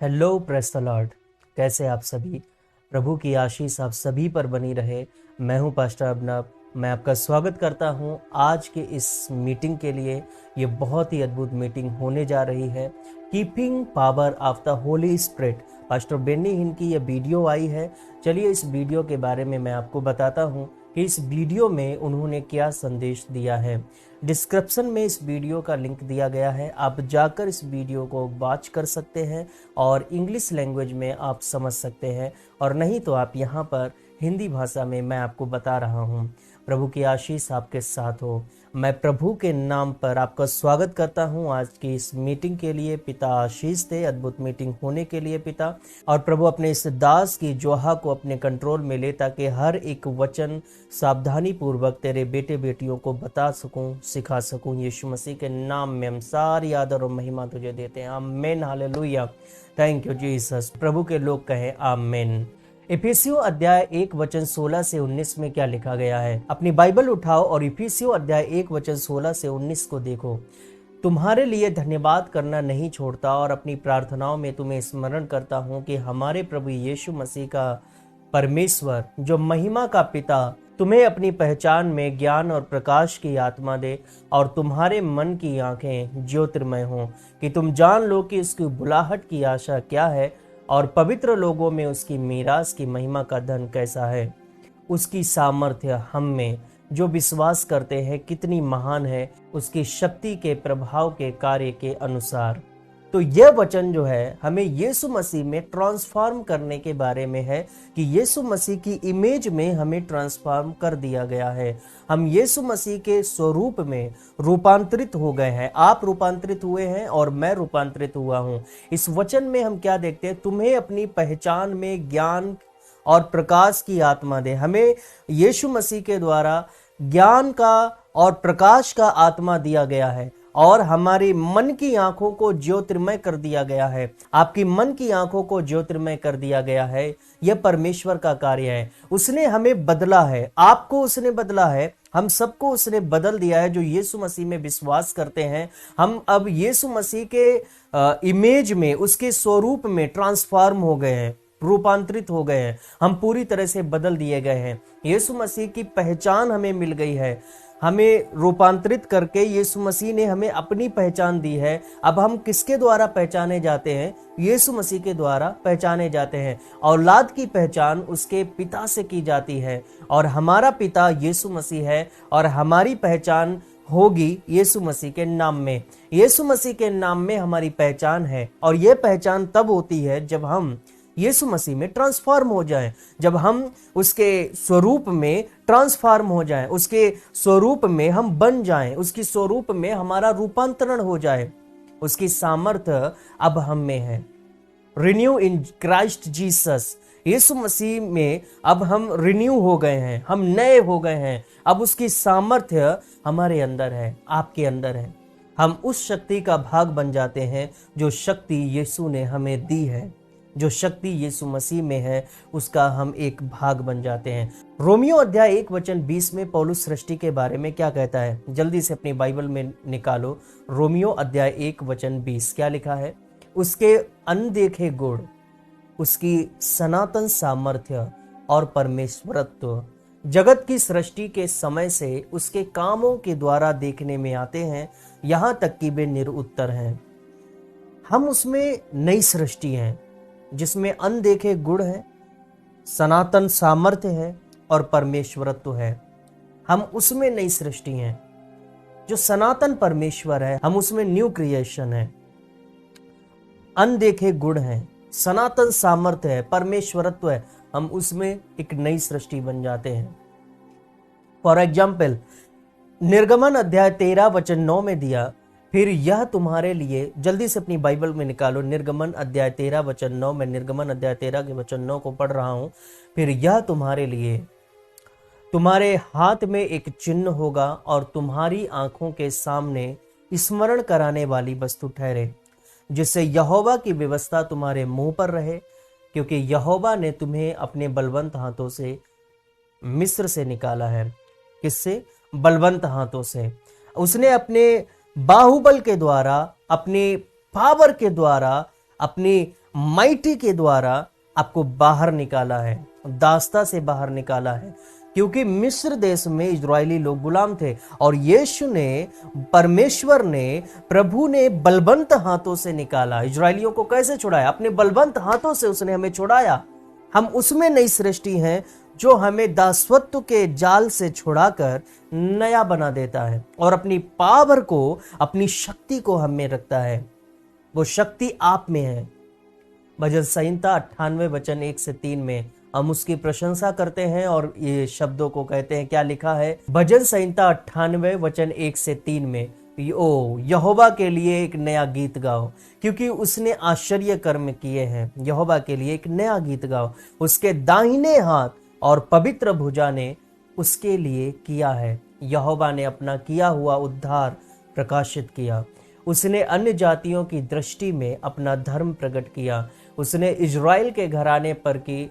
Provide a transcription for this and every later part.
Hello press the Lord. कैसे आप सभी? प्रभु की आशीष आप सभी पर बनी रहे। मैं हूं पास्टर अबनब। मैं आपका स्वागत करता हूं आज के इस मीटिंग के लिए। ये बहुत ही अद्भुत मीटिंग होने जा रही है, keeping power of the Holy Spirit. Pastor Benny Hinn की ये वीडियो आई है। चलिए इस वीडियो के बारे में मैं आपको बताता हूं कि इस वीडियो में उन्होंने क्या संदेश दिया है। डिस्क्रिप्शन में इस वीडियो का लिंक दिया गया है, आप जाकर इस वीडियो को वॉच कर सकते हैं और इंग्लिश लैंग्वेज में आप समझ सकते हैं, और नहीं तो आप यहाँ पर हिंदी भाषा में मैं आपको बता रहा हूँ। प्रभु की आशीष आपके साथ हो। मैं प्रभु के नाम पर आपका स्वागत करता हूं आज की इस मीटिंग के लिए। पिता आशीष दे अद्भुत मीटिंग होने के लिए पिता, और प्रभु अपने इस दास की जोहा को अपने कंट्रोल में ले, ताकि हर एक वचन सावधानी पूर्वक तेरे बेटे बेटियों को बता सकूं, सिखा सकूं। यीशु मसीह के नाम में हम सारी आदर और महिमा तुझे देते हैं। आमीन, हालेलुया, थैंक यू जीसस। प्रभु के लोग कहें आमीन। इफिसियों अध्याय 1 वचन 16 से 19 में क्या लिखा गया है? अपनी बाइबल उठाओ और इफिसियों अध्याय 1 वचन 16 से 19 को देखो। तुम्हारे लिए धन्यवाद करना नहीं छोड़ता और अपनी प्रार्थनाओं में तुम्हें स्मरण करता हूँ कि हमारे प्रभु यीशु मसीह का परमेश्वर, जो महिमा का पिता, तुम्हें अपनी पहचान में ज्ञान और प्रकाश की आत्मा दे और तुम्हारे मन की आंखें ज्योतिर्मय हों, कि तुम जान लो कि उसकी बुलाहट की आशा क्या है और पवित्र लोगों में उसकी मीरास की महिमा का धन कैसा है। उसकी सामर्थ्य हम में जो विश्वास करते हैं कितनी महान है, उसकी शक्ति के प्रभाव के कार्य के अनुसार। तो यह वचन जो है हमें यीशु मसीह में ट्रांसफॉर्म करने के बारे में है, कि यीशु मसीह की इमेज में हमें ट्रांसफॉर्म कर दिया गया है। हम यीशु मसीह के स्वरूप में रूपांतरित हो गए हैं। आप रूपांतरित हुए हैं और मैं रूपांतरित हुआ हूं। इस वचन में हम क्या देखते हैं? तुम्हें अपनी पहचान में ज्ञान और प्रकाश की आत्मा दे। हमें यीशु मसीह के द्वारा ज्ञान का और प्रकाश का आत्मा दिया गया है और हमारी मन की आंखों को ज्योतिर्मय कर दिया गया है। आपकी मन की आंखों को ज्योतिर्मय कर दिया गया है। यह परमेश्वर का कार्य है। उसने हमें बदला है, आपको उसने बदला है, हम सबको उसने बदल दिया है। जो यीशु मसीह में विश्वास करते हैं, हम अब यीशु मसीह के इमेज में, उसके स्वरूप में ट्रांसफॉर्म हो गए हैं, रूपांतरित हो गए हैं। हम पूरी तरह से बदल दिए गए हैं। यीशु मसीह की पहचान हमें मिल गई है। हमें रूपांतरित करके यीशु मसीह ने हमें अपनी पहचान दी है। अब हम किसके द्वारा पहचाने जाते हैं? यीशु मसीह के द्वारा पहचाने जाते हैं। औलाद की पहचान उसके पिता से की जाती है, और हमारा पिता यीशु मसीह है, और हमारी पहचान होगी यीशु मसीह के नाम में। यीशु मसीह के नाम में हमारी पहचान है, और यह पहचान तब होती है जब हम यीशु मसीह में ट्रांसफॉर्म हो जाएं, जब हम उसके स्वरूप में ट्रांसफॉर्म हो जाएं, उसके स्वरूप में हम बन जाएं, उसकी स्वरूप में हमारा रूपांतरण हो जाए। उसकी सामर्थ्य अब हम में है। Renew in Christ Jesus. यीशु मसीह में अब हम रिन्यू हो गए हैं, हम नए हो गए हैं। अब उसकी सामर्थ्य हमारे अंदर है, आपके अंदर है। हम उस शक्ति का भाग बन जाते हैं जो शक्ति यीशु ने हमें दी है। जो शक्ति यीशु मसीह में है उसका हम एक भाग बन जाते हैं। रोमियो अध्याय 1 वचन 20 में पौलुस सृष्टि के बारे में क्या कहता है? जल्दी से अपनी बाइबल में निकालो। रोमियो अध्याय 1 वचन 20 क्या लिखा है? उसके अनदेखे गुण, उसकी सनातन सामर्थ्य और परमेश्वरत्व जगत की सृष्टि के समय से उसके कामों के द्वारा देखने में आते हैं, यहां तक कि वे निरुत्तर हैं। हम उसमें नई सृष्टि हैं जिसमें अनदेखे गुण है, सनातन सामर्थ्य है और परमेश्वरत्व है। हम उसमें नई सृष्टि हैं। जो सनातन परमेश्वर है, हम उसमें न्यू क्रिएशन है। अनदेखे गुण है, सनातन सामर्थ्य है, परमेश्वरत्व है, हम उसमें एक नई सृष्टि बन जाते हैं। फॉर एग्जाम्पल, निर्गमन अध्याय 13 वचन 9 में दिया, फिर यह तुम्हारे लिए, जल्दी से अपनी बाइबल में निकालो निर्गमन अध्याय 13 वचन 9। मैं निर्गमन अध्याय 13 के वचन 9 को पढ़ रहा हूं। फिर यह तुम्हारे लिए, तुम्हारे हाथ में एक चिन्ह होगा और तुम्हारी आंखों के सामने स्मरण कराने वाली वस्तु ठहरे, जिससे यहोवा की व्यवस्था तुम्हारे मुंह पर रहे, क्योंकि यहोवा ने तुम्हें अपने बलवंत हाथों से मिस्र से निकाला है। किससे? बलवंत हाथों से। उसने अपने बाहुबल के द्वारा, अपनी पावर के द्वारा, अपनी माइटी के द्वारा आपको बाहर निकाला है, दास्ता से बाहर निकाला है, क्योंकि मिस्र देश में इजरायली लोग गुलाम थे और यीशु ने, परमेश्वर ने, प्रभु ने बलवंत हाथों से निकाला। इजरायलियों को कैसे छुड़ाया? अपने बलवंत हाथों से उसने हमें छुड़ाया। हम उसमें नई सृष्टि हैं जो हमें दासत्व के जाल से छुड़ाकर नया बना देता है और अपनी पावर को, अपनी शक्ति को हमें रखता है। वो शक्ति आप में है। भजन संहिता 98 वचन 1 से 3 में हम उसकी प्रशंसा करते हैं और ये शब्दों को कहते हैं, क्या लिखा है भजन संहिता 98 वचन 1 से 3 में, ओ यहोवा के लिए एक नया गीत गाओ, क्योंकि उसने आश्चर्य कर्म किए हैं। यहोवा के लिए एक नया गीत गाओ, उसके दाहिने हाथ और पवित्र भुजा ने उसके लिए किया है। यहोवा ने अपना किया हुआ उद्धार प्रकाशित किया। उसने अन्य जातियों की दृष्टि में अपना धर्म प्रकट किया। उसने इजराइल के घराने पर की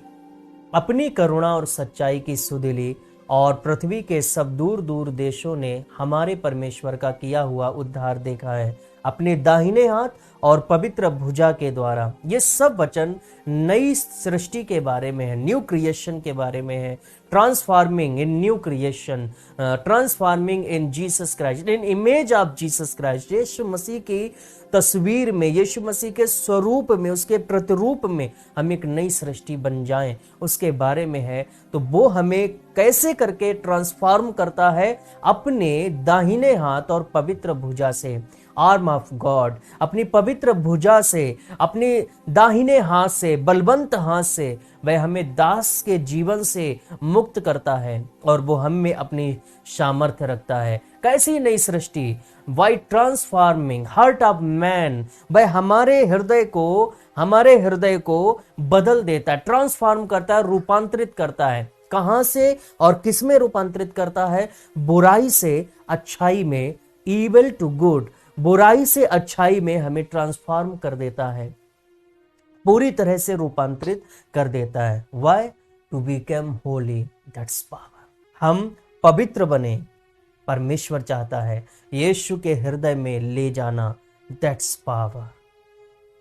अपनी करुणा और सच्चाई की सुधि ली और पृथ्वी के सब दूर दूर देशों ने हमारे परमेश्वर का किया हुआ उद्धार देखा है अपने दाहिने हाथ और पवित्र भुजा के द्वारा। ये सब वचन नई सृष्टि के बारे में है, न्यू क्रिएशन के बारे में है। Transforming in new creation, transforming in Jesus Christ, in image of Jesus Christ. यीशु मसीह की तस्वीर में, यीशु मसीह के स्वरूप में, उसके प्रतिरूप में हम एक नई सृष्टि बन जाएं, उसके बारे में है। तो वो हमें कैसे करके ट्रांसफॉर्म करता है? अपने दाहिने हाथ और पवित्र भुजा से, आर्म ऑफ गॉड, अपनी पवित्र भुजा से, अपने दाहिने हाथ से, बलवंत हाथ से वह हमें दास के जीवन से मुक्त करता है और वो हम में अपनी सामर्थ्य रखता है। कैसी नई सृष्टि? By transforming heart of man, वह हमारे हृदय को बदल देता है, ट्रांसफॉर्म करता है, रूपांतरित करता है। कहां से और किस में रूपांतरित करता है? बुराई से अच्छाई में, इविल टू गुड, बुराई से अच्छाई में हमें ट्रांसफॉर्म कर देता है, पूरी तरह से रूपांतरित कर देता है। Why? To become holy, that's power। हम पवित्र बने, परमेश्वर चाहता है यीशु के हृदय में ले जाना, that's power।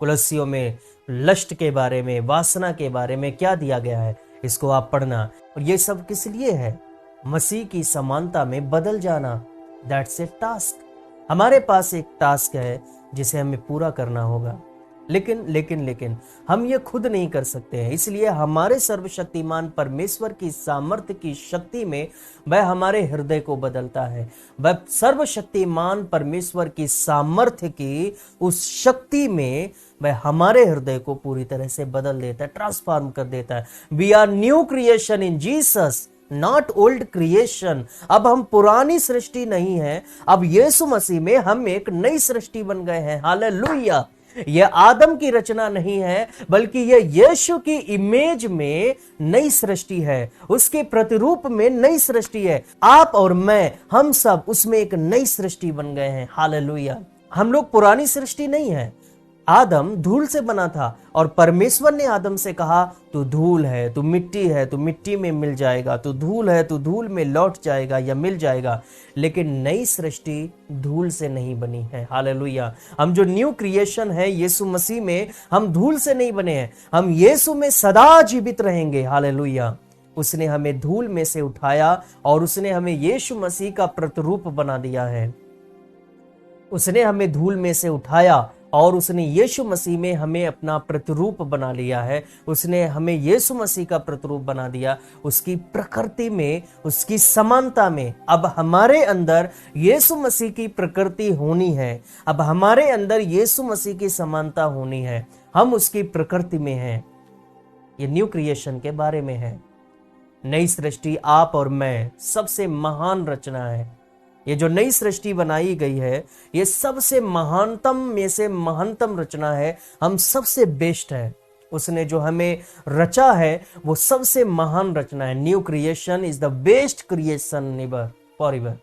कुलस्सियों में लस्ट के बारे में, वासना के बारे में क्या दिया गया है, इसको आप पढ़ना। और ये सब किस लिए है? मसीह की समानता में बदल जाना, दैट्स ए टास्क। हमारे पास एक टास्क है जिसे हमें पूरा करना होगा, लेकिन हम ये खुद नहीं कर सकते हैं। इसलिए हमारे सर्वशक्तिमान परमेश्वर की सामर्थ्य की शक्ति में वह हमारे हृदय को बदलता है। वह सर्वशक्तिमान परमेश्वर की सामर्थ्य की उस शक्ति में वह हमारे हृदय को पूरी तरह से बदल देता है, ट्रांसफॉर्म कर देता है। We are new creation in Jesus, not old creation. अब हम पुरानी सृष्टि नहीं है, अब यीशु मसीह में हम एक नई सृष्टि बन गए हैं। हालेलुया। यह आदम की रचना नहीं है, बल्कि यह यीशु की इमेज में नई सृष्टि है, उसके प्रतिरूप में नई सृष्टि है। आप और मैं, हम सब उसमें एक नई सृष्टि बन गए हैं। हालेलुया। हम लोग पुरानी सृष्टि नहीं है। आदम धूल से बना था और परमेश्वर ने आदम से कहा, तू धूल है, तू मिट्टी है, तू मिट्टी में मिल जाएगा, तू धूल है, तू धूल में लौट जाएगा या मिल जाएगा। लेकिन नई सृष्टि धूल से नहीं बनी है। हालेलुया। हम जो न्यू क्रिएशन है यीशु मसीह में, हम धूल से नहीं बने हैं, हम यीशु में सदा जीवित रहेंगे। हालेलुया। उसने हमें धूल में से उठाया और उसने हमें यीशु मसीह का प्रतिरूप बना दिया है। उसने हमें धूल में से उठाया और उसने यीशु मसीह में हमें अपना प्रतिरूप बना लिया है। उसने हमें यीशु मसीह का प्रतिरूप बना दिया, उसकी प्रकृति में, उसकी समानता में। अब हमारे अंदर यीशु मसीह की प्रकृति होनी है, अब हमारे अंदर यीशु मसीह की समानता होनी है, हम उसकी प्रकृति में हैं। ये न्यू क्रिएशन के बारे में है। नई सृष्टि आप और मैं, सबसे महान रचना है। ये जो नई सृष्टि बनाई गई है, ये सबसे महानतम में से महानतम रचना है। हम सबसे बेस्ट है। उसने जो हमें रचा है वो सबसे महान रचना है। New creation is the best creation ever forever.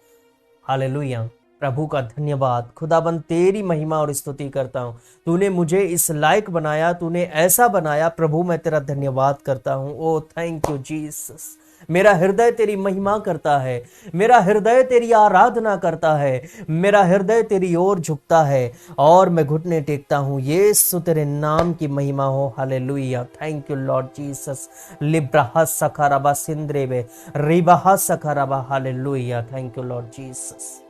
Hallelujah. प्रभु का धन्यवाद। खुदाबंद तेरी महिमा और स्तुति करता हूँ। तूने मुझे इस लायक बनाया, तूने ऐसा बनाया। प्रभु मैं तेरा धन्यवाद करता हूँ। ओ थैंक यू जीसस। मेरा हृदय तेरी महिमा करता है, मेरा हृदय तेरी आराधना करता है, मेरा हृदय तेरी ओर झुकता है और मैं घुटने टेकता हूं। यीशु तेरे नाम की महिमा हो। Hallelujah. Thank you Lord Jesus. लिब्राहा सखाराबा सिंद्रेवे रिबाहा सखाराबा। Hallelujah. Thank you Lord Jesus.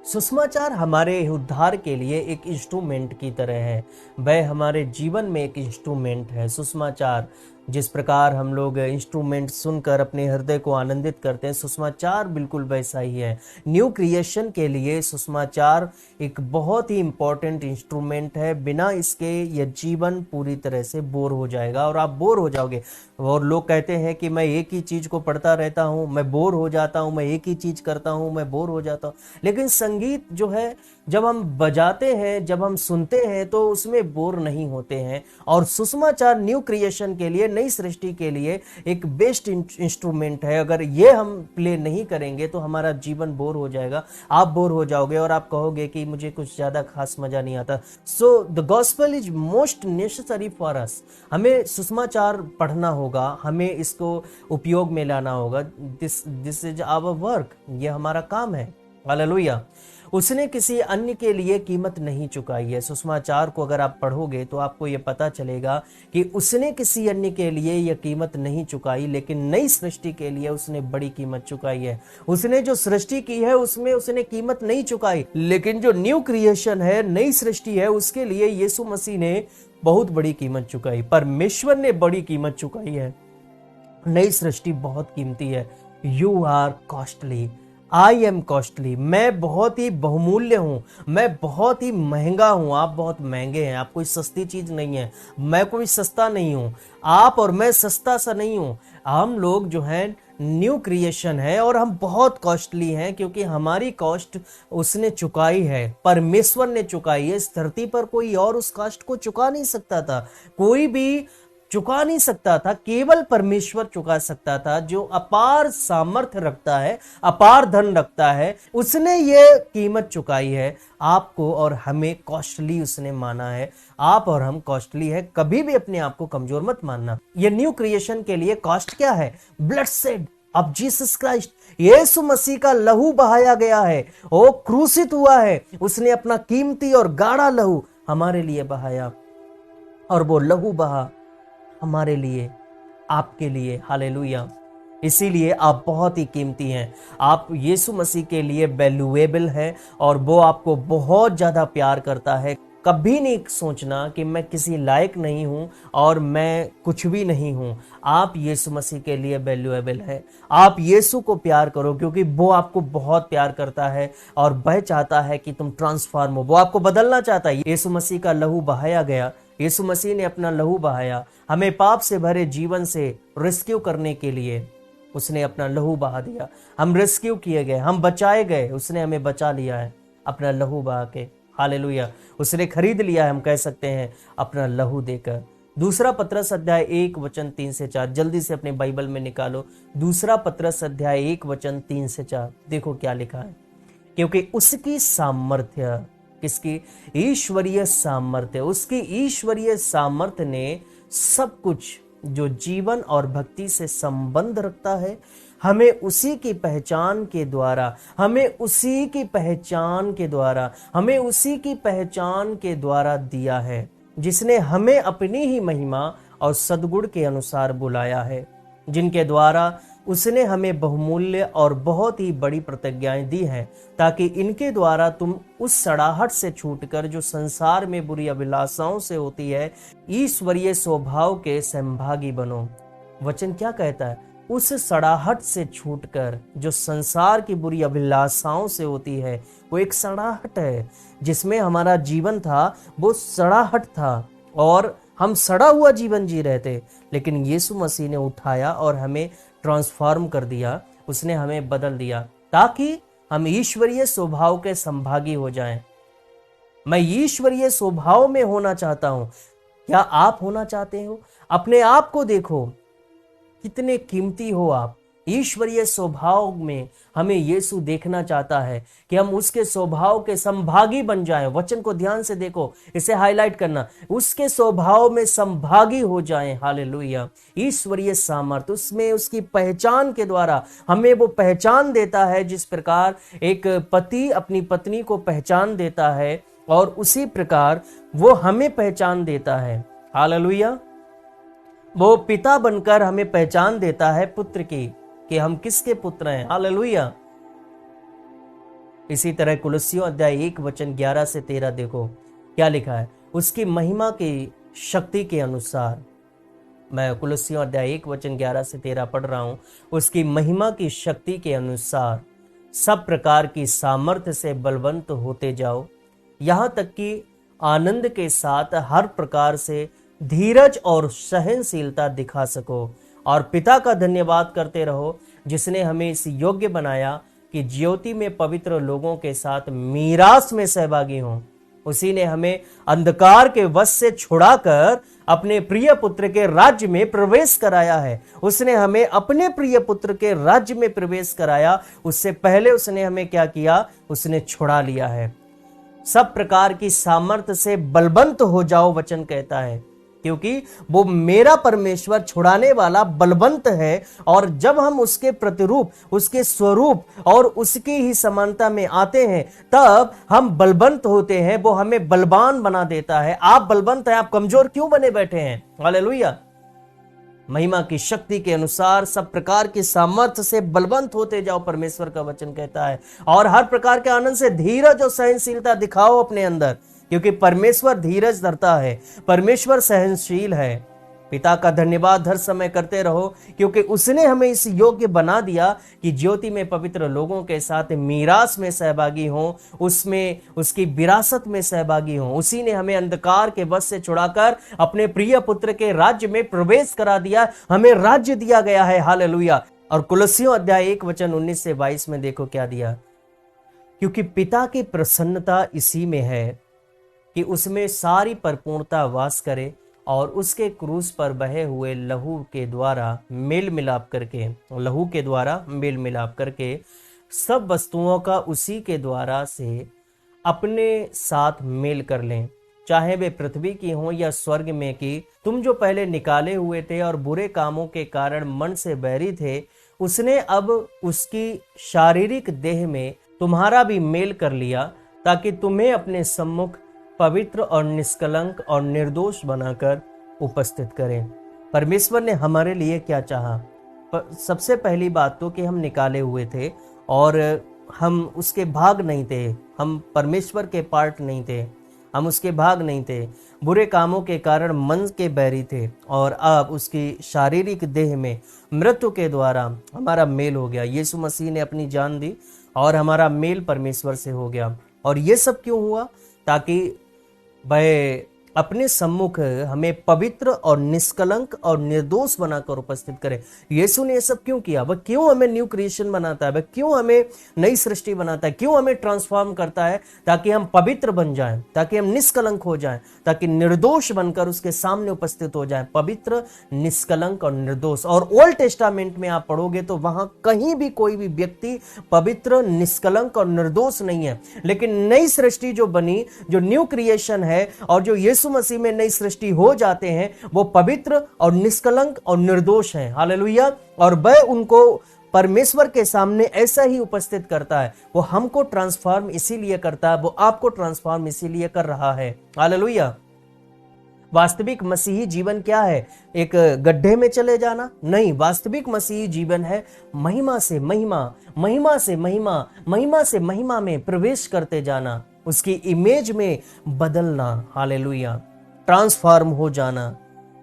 सुसमाचार हमारे उद्धार के लिए एक इंस्ट्रूमेंट की तरह है। वह हमारे जीवन में एक इंस्ट्रूमेंट है। सुसमाचार जिस प्रकार हम लोग इंस्ट्रूमेंट सुनकर अपने हृदय को आनंदित करते हैं, सुसमाचार बिल्कुल वैसा ही है। न्यू क्रिएशन के लिए सुसमाचार एक बहुत ही इंपॉर्टेंट इंस्ट्रूमेंट है। बिना इसके यह जीवन पूरी तरह से बोर हो जाएगा और आप बोर हो जाओगे। और लोग कहते हैं कि मैं एक ही चीज को पढ़ता रहता हूं, मैं बोर हो जाता हूं, मैं एक ही चीज करता हूं, मैं बोर हो जाता हूं। लेकिन संगीत जो है, जब हम बजाते हैं, जब हम सुनते हैं, तो उसमें बोर नहीं होते हैं। और सुसमाचार न्यू क्रिएशन के लिए, नई सृष्टि के लिए एक बेस्ट इंस्ट्रूमेंट है। अगर ये हम प्ले नहीं करेंगे तो हमारा जीवन बोर हो जाएगा। आप बोर हो जाओगे और आप कहोगे कि मुझे कुछ ज्यादा खास मजा नहीं आता। So the gospel is most necessary for us. हमें सुसमाचार पढ़ना होगा, हमें इसको उपयोग में लाना होगा। दिस इज आवर वर्क, ये हमारा काम है। हालेलुया। उसने किसी अन्य के लिए कीमत नहीं चुकाई है। सुसमाचार को अगर आप पढ़ोगे तो आपको यह पता चलेगा कि उसने किसी अन्य के लिए यह कीमत नहीं चुकाई, लेकिन नई सृष्टि के लिए उसने बड़ी कीमत चुकाई है। उसने जो सृष्टि की है उसमें उसने कीमत नहीं चुकाई, लेकिन जो न्यू क्रिएशन है, नई सृष्टि है, उसके लिए यीशु मसीह ने बहुत बड़ी कीमत चुकाई। परमेश्वर ने बड़ी कीमत चुकाई है। नई सृष्टि बहुत कीमती है। You are costly, I am costly. मैं बहुत ही बहुमूल्य हूं, मैं बहुत ही महंगा हूं। आप बहुत महंगे हैं, आप कोई सस्ती चीज नहीं है। मैं कोई सस्ता नहीं हूं, आप और मैं सस्ता सा नहीं हूं। हम लोग जो हैं न्यू क्रिएशन है और हम बहुत कॉस्टली हैं, क्योंकि हमारी कॉस्ट उसने चुकाई है, परमेश्वर ने चुकाई है। इस धरती पर कोई और उस कॉस्ट को चुका नहीं सकता था, कोई भी चुका नहीं सकता था, केवल परमेश्वर चुका सकता था, जो अपार सामर्थ्य रखता है, अपार धन रखता है। उसने ये कीमत चुकाई है। आपको और हमें कॉस्टली उसने माना है। आप और हम कॉस्टली है। कभी भी अपने आप को कमजोर मत मानना। ये न्यू क्रिएशन के लिए कॉस्ट क्या है? Blood shed of Jesus Christ. यीशु मसीह का लहू बहाया गया है, वो क्रूसित हुआ है। उसने अपना कीमती और गाढ़ा लहू हमारे लिए बहाया, और वो लहू बहा हमारे लिए, आपके लिए। हालेलुया। इसीलिए आप बहुत ही कीमती हैं। आप यीशु मसीह के लिए वैल्यूएबल हैं और वो आपको बहुत ज्यादा प्यार करता है। कभी नहीं सोचना कि मैं किसी लायक नहीं हूं और मैं कुछ भी नहीं हूं। आप यीशु मसीह के लिए वैल्यूएबल है। आप यीशु को प्यार करो, क्योंकि वो आपको बहुत प्यार करता है और वह चाहता है कि तुम ट्रांसफॉर्म हो। वो आपको बदलना चाहता है। यीशु मसीह का लहू बहाया गया। यीशु मसीह ने अपना लहू बहाया हमें पाप से भरे जीवन से रेस्क्यू करने के लिए। उसने अपना लहू बहा दिया। हम रेस्क्यू किए गए, हम बचाए गए। उसने हमें बचा लिया है अपना लहू बहा के। हालेलुया। उसने खरीद लिया है, हम कह सकते हैं, अपना लहू देकर। दूसरा पत्रस अध्याय 1 वचन 3 से 4 जल्दी से अपने बाइबल में निकालो। दूसरा पत्रस अध्याय 1 वचन 3 से 4 देखो क्या लिखा है। क्योंकि उसकी सामर्थ्य, किसकी? ईश्वरीय सामर्थ्य, उसकी ईश्वरीय सामर्थ्य ने सब कुछ जो जीवन और भक्ति से संबंध रखता है, हमें उसी की पहचान के द्वारा, हमें उसी की पहचान के द्वारा दिया है, जिसने हमें अपनी ही महिमा और सद्गुण के अनुसार बुलाया है, जिनके द्वारा उसने हमें बहुमूल्य और बहुत ही बड़ी प्रतिज्ञाएं दी हैं, ताकि इनके द्वारा तुम उस सड़ाहट से छूटकर जो संसार में बुरी अभिलाषाओं से होती है, ईश्वरीय स्वभाव के संभागी बनो। वचन क्या कहता है? उस सड़ाहट से छूटकर जो संसार की बुरी अभिलाषाओं से होती है। वो एक सड़ाहट है जिसमें हमारा जीवन था, वो सड़ाहट था और हम सड़ा हुआ जीवन जी रहे थे। लेकिन यीशु मसीह ने उठाया और हमें ट्रांसफॉर्म कर दिया। उसने हमें बदल दिया ताकि हम ईश्वरीय स्वभाव के संभागी हो जाएं। मैं ईश्वरीय स्वभाव में होना चाहता हूं। क्या आप होना चाहते हो? अपने आप को देखो, कितने कीमती हो आप। ईश्वरीय स्वभाव में हमें यीशु देखना चाहता है कि हम उसके स्वभाव के संभागी बन जाएं। वचन को ध्यान से देखो, इसे हाईलाइट करना, उसके स्वभाव में संभागी हो जाएं। हालेलुया। ईश्वरीय सामर्थ्य उसमें उसकी पहचान के द्वारा हमें वो पहचान देता है, जिस प्रकार एक पति अपनी पत्नी को पहचान देता है, और उसी प्रकार वो हमें पहचान देता है। हालेलुया। वो पिता बनकर हमें पहचान देता है पुत्र की, कि हम किसके पुत्र हैं। हालेलुया। इसी तरह कुलुस्सियों अध्याय 1 वचन 11 से 13 देखो क्या लिखा है। उसकी महिमा की शक्ति के अनुसार, मैं कुलुस्सियों अध्याय 1 वचन 11 से 13 पढ़ रहा हूं। उसकी महिमा की शक्ति के अनुसार सब प्रकार की सामर्थ्य से बलवंत होते जाओ, यहां तक कि आनंद के साथ हर प्रकार से धीरज और सहनशीलता दिखा सको, और पिता का धन्यवाद करते रहो, जिसने हमें इस योग्य बनाया कि ज्योति में पवित्र लोगों के साथ मीरास में सहभागी हों। उसी ने हमें अंधकार के वश से छुड़ाकर अपने प्रिय पुत्र के राज्य में प्रवेश कराया है। उसने हमें अपने प्रिय पुत्र के राज्य में प्रवेश कराया। उससे पहले उसने हमें क्या किया? उसने छुड़ा लिया है। सब प्रकार की सामर्थ्य से बलवंत हो जाओ, वचन कहता है, क्योंकि वो मेरा परमेश्वर छुड़ाने वाला बलवंत है। और जब हम उसके प्रतिरूप, उसके स्वरूप और उसकी ही समानता में आते हैं, तब हम बलवंत होते हैं। वो हमें बलवान बना देता है। आप बलवंत हैं, आप कमजोर क्यों बने बैठे हैं? हालेलुया। महिमा की शक्ति के अनुसार सब प्रकार की सामर्थ्य से बलवंत होते जाओ, परमेश्वर का वचन कहता है। और हर प्रकार के आनंद से धीरज और सहनशीलता दिखाओ अपने अंदर, क्योंकि परमेश्वर धीरज धरता है, परमेश्वर सहनशील है। पिता का धन्यवाद हर समय करते रहो, क्योंकि उसने हमें इस योग्य बना दिया कि ज्योति में पवित्र लोगों के साथ मीरास में सहभागी हों, उसमें उसकी विरासत में सहभागी हों। उसी ने हमें अंधकार के वश से छुड़ाकर अपने प्रिय पुत्र के राज्य में प्रवेश करा दिया। हमें राज्य दिया गया है। हालेलुया। और कुलुस्सियों अध्याय 1 वचन 19 से 22 में देखो क्या दिया। क्योंकि पिता की प्रसन्नता इसी में है कि उसमें सारी परिपूर्णता वास करे, और उसके क्रूस पर बहे हुए लहू के द्वारा मेल मिलाप करके सब वस्तुओं का उसी के द्वारा से अपने साथ मेल कर लें, चाहे वे पृथ्वी की हों या स्वर्ग में की। तुम जो पहले निकाले हुए थे और बुरे कामों के कारण मन से बैरी थे, उसने अब उसकी शारीरिक देह में तुम्हारा भी मेल कर लिया, ताकि तुम्हें अपने सम्मुख पवित्र और निष्कलंक और निर्दोष बनाकर उपस्थित करें। परमेश्वर ने हमारे लिए क्या चाहा? सबसे पहली बात तो कि हम निकाले हुए थे और हम उसके भाग नहीं थे। हम परमेश्वर के पार्ट नहीं थे, हम उसके भाग नहीं थे। बुरे कामों के कारण मन के बैरी थे, और अब उसकी शारीरिक देह में मृत्यु के द्वारा हमारा मेल हो गया। यीशु मसीह ने अपनी जान दी और हमारा मेल परमेश्वर से हो गया। और ये सब क्यों हुआ? ताकि वह अपने सम्मुख हमें पवित्र और निष्कलंक और निर्दोष बनाकर उपस्थित करे। यीशु ने ये सब क्यों किया? वह क्यों हमें न्यू क्रिएशन बनाता है? वह क्यों हमें नई सृष्टि बनाता है? क्यों हमें ट्रांसफॉर्म करता है? ताकि हम पवित्र बन जाएं, ताकि हम निष्कलंक हो जाएं, ताकि निर्दोष बनकर उसके सामने उपस्थित हो जाएं। पवित्र, निष्कलंक और निर्दोष। और ओल्ड टेस्टामेंट में आप पढ़ोगे तो वहां कहीं भी कोई भी व्यक्ति पवित्र, निष्कलंक और निर्दोष नहीं है। लेकिन नई सृष्टि जो बनी, जो न्यू क्रिएशन है, और जो यीशु मसीह में नई सृष्टि हो जाते हैं, वो पवित्र और निष्कलंक और निर्दोष हैं। हालेलुया। और वह उनको परमेश्वर के सामने ऐसा ही उपस्थित करता है। वो हमको ट्रांसफॉर्म इसीलिए करता है, वो आपको ट्रांसफॉर्म इसीलिए कर रहा है। हालेलुया। वास्तविक मसीही जीवन क्या है? एक गड्ढे में चले जाना? नहीं, वास्तविक मसीही जीवन है महिमा से महिमा, महिमा से महिमा, महिमा से महिमा में प्रवेश करते जाना, उसकी इमेज में बदलना। हालेलुया। ट्रांसफॉर्म हो जाना,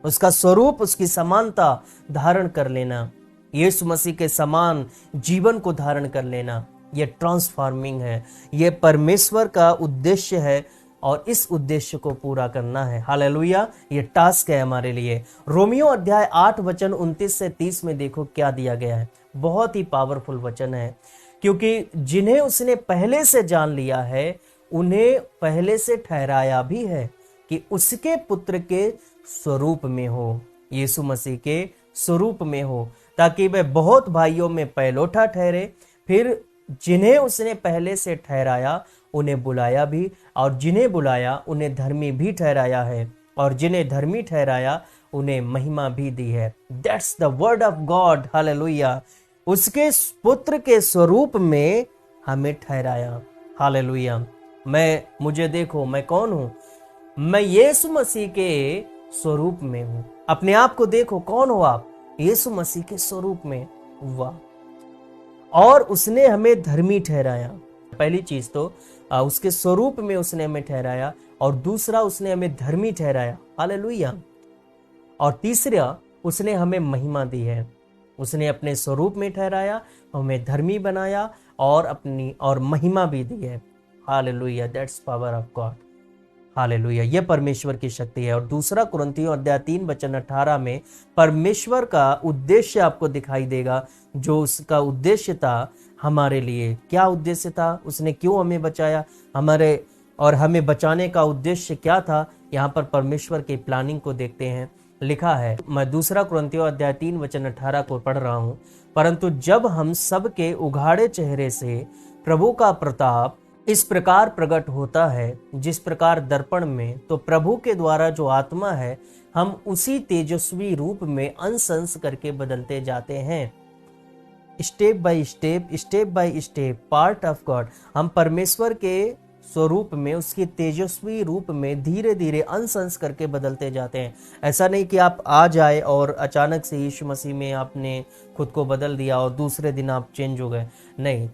उसका स्वरूप, उसकी समानता धारण कर लेना, यीशु मसीह के समान जीवन को धारण कर लेना। यह ट्रांसफॉर्मिंग है, यह परमेश्वर का उद्देश्य है, और इस उद्देश्य को पूरा करना है। हालेलुया। ये टास्क है हमारे लिए। रोमियो अध्याय 8 वचन 29 से 30 में देखो क्या दिया गया है। बहुत ही पावरफुल वचन है, क्योंकि जिन्हें उसने पहले से जान लिया है, उन्हें पहले से ठहराया भी है कि उसके पुत्र के स्वरूप में हो, यीशु मसीह के स्वरूप में हो, ताकि वे बहुत भाइयों में पहलोठा ठहरे। फिर जिन्हें उसने पहले से ठहराया उन्हें बुलाया भी, और जिन्हें बुलाया उन्हें धर्मी भी ठहराया है, और जिन्हें धर्मी ठहराया उन्हें महिमा भी दी है। That's the word of God, hallelujah. उसके पुत्र के स्वरूप में हमें ठहराया, हालेलुया। मुझे देखो, मैं कौन हूं? मैं यीशु मसीह के स्वरूप में हूं। अपने आप को देखो, कौन हो आप? यीशु मसीह के स्वरूप में। वाह! और उसने हमें धर्मी ठहराया। पहली चीज तो उसके स्वरूप में उसने हमें ठहराया, और दूसरा उसने हमें धर्मी ठहराया, हालेलुया। और तीसरा उसने हमें महिमा दी है। उसने अपने स्वरूप में ठहराया, हमें धर्मी बनाया, और महिमा भी दी है, hallelujah. That's power of God, hallelujah. यह परमेश्वर की शक्ति है। और दूसरा कुरिन्थियों अध्याय 3 वचन 18 में परमेश्वर का उद्देश्य आपको दिखाई देगा, जो उसका उद्देश्य था हमारे लिए। क्या उद्देश्य था? उसने क्यों हमें बचाया? हमें बचाने का उद्देश्य क्या था? यहाँ पर परमेश्वर की प्लानिंग को देखते हैं। लिखा है, मैं दूसरा कुरिन्थियों अध्याय 3 वचन 18 को पढ़ रहा हूँ। परंतु जब हम सबके उघाड़े चेहरे से प्रभु का प्रताप इस प्रकार प्रकट होता है, जिस प्रकार दर्पण में, तो प्रभु के द्वारा जो आत्मा है, हम उसी तेजस्वी रूप में अंश अंश करके बदलते जाते हैं। Step by step, part of God. हम परमेश्वर के स्वरूप में, उसके तेजस्वी रूप में धीरे धीरे अंश अंश करके बदलते जाते हैं। ऐसा नहीं कि आप आ जाए और अचानक से यीशु मसीह में आपने खुद को बदल दिया और दूसरे दिन आप चेंज हो गए। नहीं,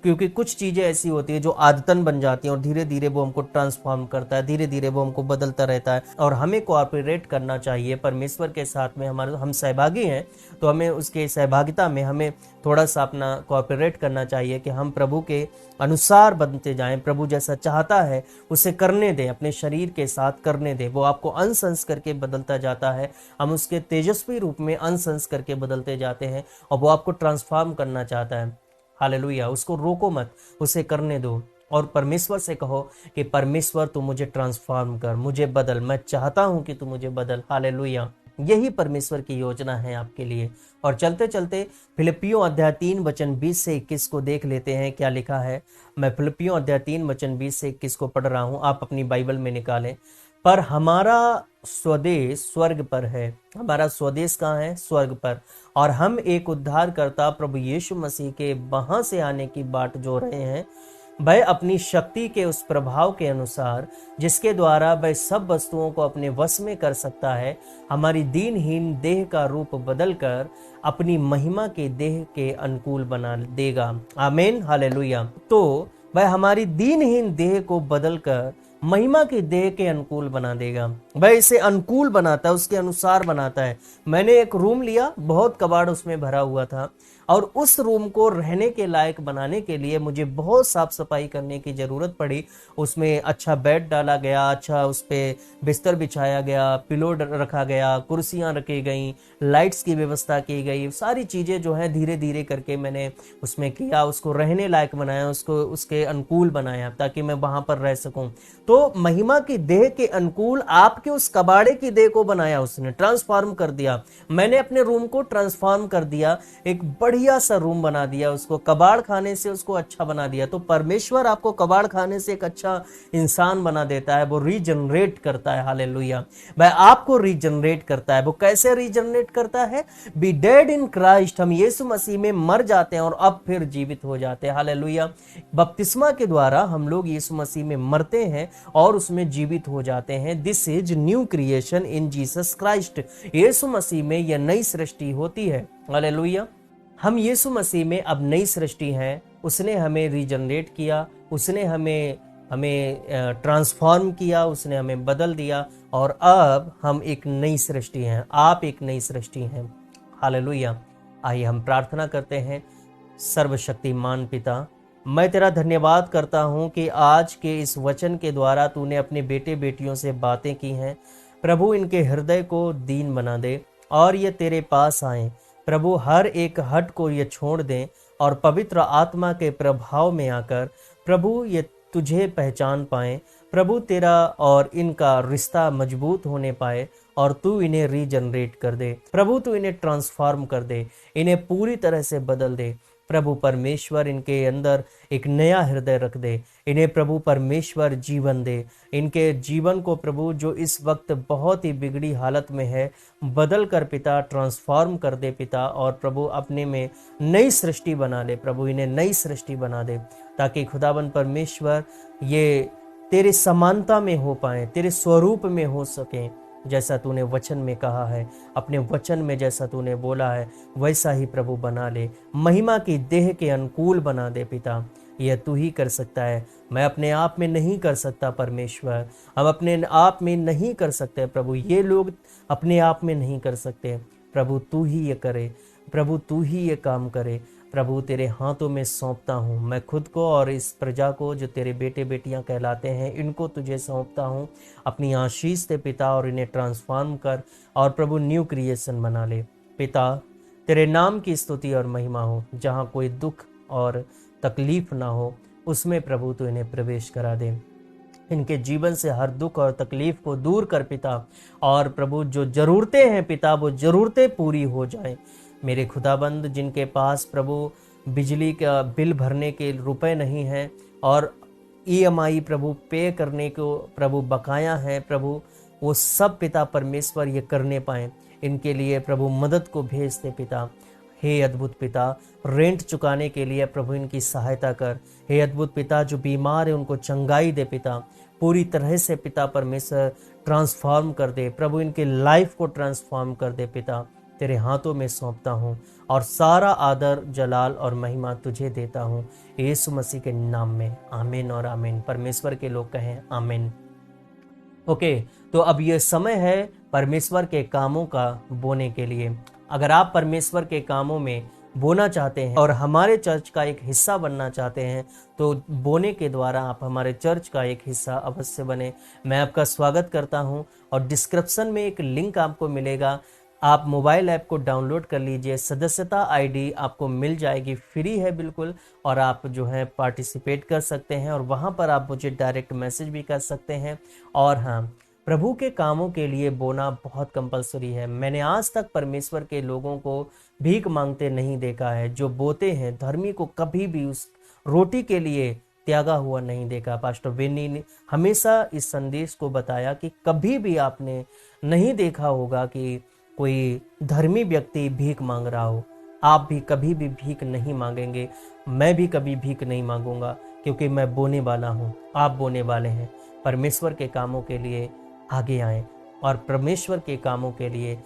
क्योंकि कुछ चीजें ऐसी होती है जो आदतन बन जाती हैं, और धीरे धीरे वो हमको ट्रांसफॉर्म करता है, धीरे धीरे वो हमको बदलता रहता है। और हमें कोऑपरेट करना चाहिए परमेश्वर के साथ में। हम सहभागी हैं, तो हमें उसके सहभागिता में हमें थोड़ा सा अपना कोऑपरेट करना चाहिए कि हम प्रभु के अनुसार बनते जाएं। प्रभु जैसा चाहता है उसे करने दें, अपने शरीर के साथ करने दें। वो आपको अंश अंश करके बदलता जाता है। हम उसके तेजस्वी रूप में अंश अंश करके बदलते जाते हैं, और वो आपको ट्रांसफॉर्म करना चाहता है, हालेलुया। उसको रोको मत, उसे करने दो, और परमेश्वर से कहो कि परमेश्वर तू मुझे ट्रांसफॉर्म कर, मुझे बदल, मैं चाहता हूं कि तू मुझे बदल, हालेलुया। यही परमेश्वर की योजना है आपके लिए। और चलते चलते फिलिपियों अध्याय 3 वचन 20 से 21 को देख लेते हैं, क्या लिखा है। मैं फिलिपियों अध्याय 3 वचन 20 से 21 को पढ़ रहा हूं, आप अपनी बाइबल में निकालें। पर हमारा स्वदेश स्वर्ग पर है। हमारा स्वदेश कहाँ है? स्वर्ग पर। और हम एक उद्धारकर्ता प्रभु यीशु मसीह के वहां से आने की बाट जो रहे हैं, वह अपनी शक्ति के उस प्रभाव के अनुसार, जिसके द्वारा वह सब वस्तुओं को अपने वश में कर सकता है, हमारी दीनहीन देह का रूप बदलकर अपनी महिमा के देह के अनुकूल बना देगा। आमीन, हालेलुया। तो वह हमारी दीनहीन देह को बदलकर महिमा की देह के अनुकूल बना देगा। वह इसे अनुकूल बनाता है, उसके अनुसार बनाता है। मैंने एक रूम लिया, बहुत कबाड़ उसमें भरा हुआ था, और उस रूम को रहने के लायक बनाने के लिए मुझे बहुत साफ सफाई करने की जरूरत पड़ी। उसमें अच्छा बेड डाला गया, अच्छा उस पे बिस्तर बिछाया गया, पिलो रखा गया, कुर्सियां रखी गई, लाइट्स की व्यवस्था की गई। सारी चीजें जो है धीरे धीरे करके मैंने उसमें किया, उसको रहने लायक बनाया, उसको उसके अनुकूल बनाया, ताकि मैं वहां पर रह सकूं। तो महिमा की देह के अनुकूल आपके उस कबाड़े की देह को बनाया, उसने ट्रांसफॉर्म कर दिया। मैंने अपने रूम को ट्रांसफॉर्म कर दिया, एक बढ़िया सा रूम बना दिया, उसको कबाड़ खाने से उसको अच्छा बना दिया। तो परमेश्वर आपको कबाड़ खाने से एक अच्छा इंसान बना देता है, वो रीजनरेट करता है, हालेलुया। वह आपको रीजनरेट करता है। वो कैसे रीजनरेट करता है? बी डेड इन क्राइस्ट, हम यीशु मसीह में मर जाते हैं और अब फिर जीवित हो जाते हैं, हालेलुया। बपतिस्मा के द्वारा हम लोग यीशु मसीह में मरते हैं और उसमें जीवित हो जाते हैं। This is new creation in Jesus Christ. यीशु मसीह में यह नई सृष्टि होती है, हालेलुया। हम यीशु मसीह में अब नई सृष्टि हैं। उसने हमें रीजनरेट किया, उसने हमें ट्रांसफॉर्म किया, उसने हमें बदल दिया, और अब हम एक नई सृष्टि हैं। आप एक नई सृष्टि हैं, हालेलुया। आइए हम प्रार्थना करते हैं। सर्वशक्तिमान पिता, मैं तेरा धन्यवाद करता हूं कि आज के इस वचन के द्वारा तूने अपने बेटे बेटियों से बातें की हैं। प्रभु, इनके हृदय को दीन बना दे और ये तेरे पास आए। प्रभु, हर एक हट को ये छोड़ दें और पवित्र आत्मा के प्रभाव में आकर प्रभु ये तुझे पहचान पाएं। प्रभु, तेरा और इनका रिश्ता मजबूत होने पाए और तू इन्हें रीजनरेट कर दे प्रभु, तू इन्हें ट्रांसफॉर्म कर दे, इन्हें पूरी तरह से बदल दे प्रभु परमेश्वर। इनके अंदर एक नया हृदय रख दे, इन्हें प्रभु परमेश्वर जीवन दे, इनके जीवन को प्रभु जो इस वक्त बहुत ही बिगड़ी हालत में है बदल कर पिता ट्रांसफॉर्म कर दे पिता, और प्रभु अपने में नई सृष्टि बना ले प्रभु, इन्हें नई सृष्टि बना दे ताकि खुदाबंद परमेश्वर ये तेरे समानता में हो पाए, तेरे स्वरूप में हो सके, जैसा तूने वचन में कहा है, अपने वचन में जैसा तूने बोला है वैसा ही प्रभु बना ले, महिमा की देह के अनुकूल बना दे पिता। यह तू ही कर सकता है, मैं अपने आप में नहीं कर सकता परमेश्वर, हम अपने आप में नहीं कर सकते प्रभु, ये लोग अपने आप में नहीं कर सकते प्रभु, तू ही ये करे प्रभु, तू ही ये काम करे प्रभु। तेरे हाथों में सौंपता हूँ मैं खुद को और इस प्रजा को जो तेरे बेटे बेटियां कहलाते हैं, इनको तुझे सौंपता हूँ। अपनी आशीष दे पिता और इन्हें ट्रांसफॉर्म कर और प्रभु न्यू क्रिएशन बना ले पिता। तेरे नाम की स्तुति और महिमा हो, जहाँ कोई दुख और तकलीफ ना हो उसमें प्रभु तू इन्हें प्रवेश करा दे, इनके जीवन से हर दुख और तकलीफ को दूर कर पिता, और प्रभु जो जरूरतें हैं पिता वो जरूरतें पूरी हो जाएं मेरे खुदाबंद। जिनके पास प्रभु बिजली का बिल भरने के रुपए नहीं हैं और EMI प्रभु पे करने को प्रभु बकाया है प्रभु, वो सब पिता परमेश्वर ये करने पाए, इनके लिए प्रभु मदद को भेज दे पिता। हे अद्भुत पिता, रेंट चुकाने के लिए प्रभु इनकी सहायता कर। हे अद्भुत पिता, जो बीमार है उनको चंगाई दे पिता, पूरी तरह से पिता परमेश्वर ट्रांसफॉर्म कर दे प्रभु, इनके लाइफ को ट्रांसफॉर्म कर दे पिता। तेरे हाथों में सौंपता हूँ और सारा आदर जलाल और महिमा तुझे देता हूँ यीशु मसीह के नाम में, आमीन और आमीन। परमेश्वर के लोग कहें आमीन। ओके, तो अब ये समय है परमेश्वर के कामों का बोने के लिए। अगर आप परमेश्वर के कामों में बोना चाहते हैं और हमारे चर्च का एक हिस्सा बनना चाहते हैं तो बोने के द्वारा आप हमारे चर्च का एक हिस्सा अवश्य बने। मैं आपका स्वागत करता हूं और डिस्क्रिप्शन में एक लिंक आपको मिलेगा, आप मोबाइल ऐप को डाउनलोड कर लीजिए, सदस्यता आईडी आपको मिल जाएगी, फ्री है बिल्कुल, और आप जो है पार्टिसिपेट कर सकते हैं और वहां पर आप मुझे डायरेक्ट मैसेज भी कर सकते हैं। और हाँ, प्रभु के कामों के लिए बोना बहुत कंपलसरी है। मैंने आज तक परमेश्वर के लोगों को भीख मांगते नहीं देखा है, जो बोते हैं धर्मी को कभी भी उस रोटी के लिए त्यागा हुआ नहीं देखा। पास्टर विनी ने हमेशा इस संदेश को बताया कि कभी भी आपने नहीं देखा होगा कि कोई धर्मी व्यक्ति भीख मांग रहा हो। आप भी कभी भी भीख नहीं मांगेंगे, मैं भी कभी भीख नहीं मांगूंगा, क्योंकि मैं बोने वाला हूँ, आप बोने वाले हैं। परमेश्वर के कामों के लिए आगे आएं और परमेश्वर के कामों के लिए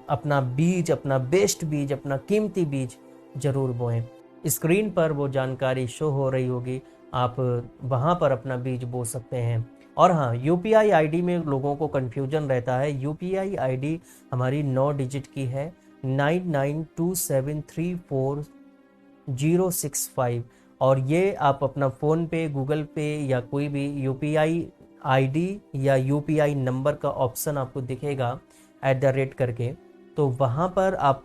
अपना बीज, अपना बेस्ट बीज, अपना कीमती बीज जरूर बोएं। स्क्रीन पर वो जानकारी शो हो रही होगी, आप वहाँ पर अपना बीज बो सकते हैं। और हाँ, UPI ID में लोगों को कन्फ्यूजन रहता है। UPI ID हमारी 9 डिजिट की है, 9927340065, और ये आप अपना फ़ोन पे, गूगल पे या कोई भी UPI ID या UPI नंबर का ऑप्शन आपको दिखेगा @ करके, तो वहाँ पर आप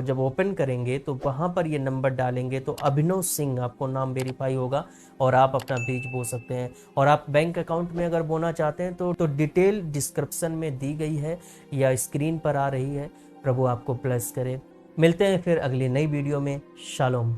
जब ओपन करेंगे तो वहाँ पर ये नंबर डालेंगे तो अभिनव सिंह आपको नाम वेरीफाई होगा और आप अपना बीज बो सकते हैं। और आप बैंक अकाउंट में अगर बोना चाहते हैं तो डिटेल डिस्क्रिप्शन में दी गई है या स्क्रीन पर आ रही है। प्रभु आपको ब्लेस करे। मिलते हैं फिर अगली नई वीडियो में। शालोम।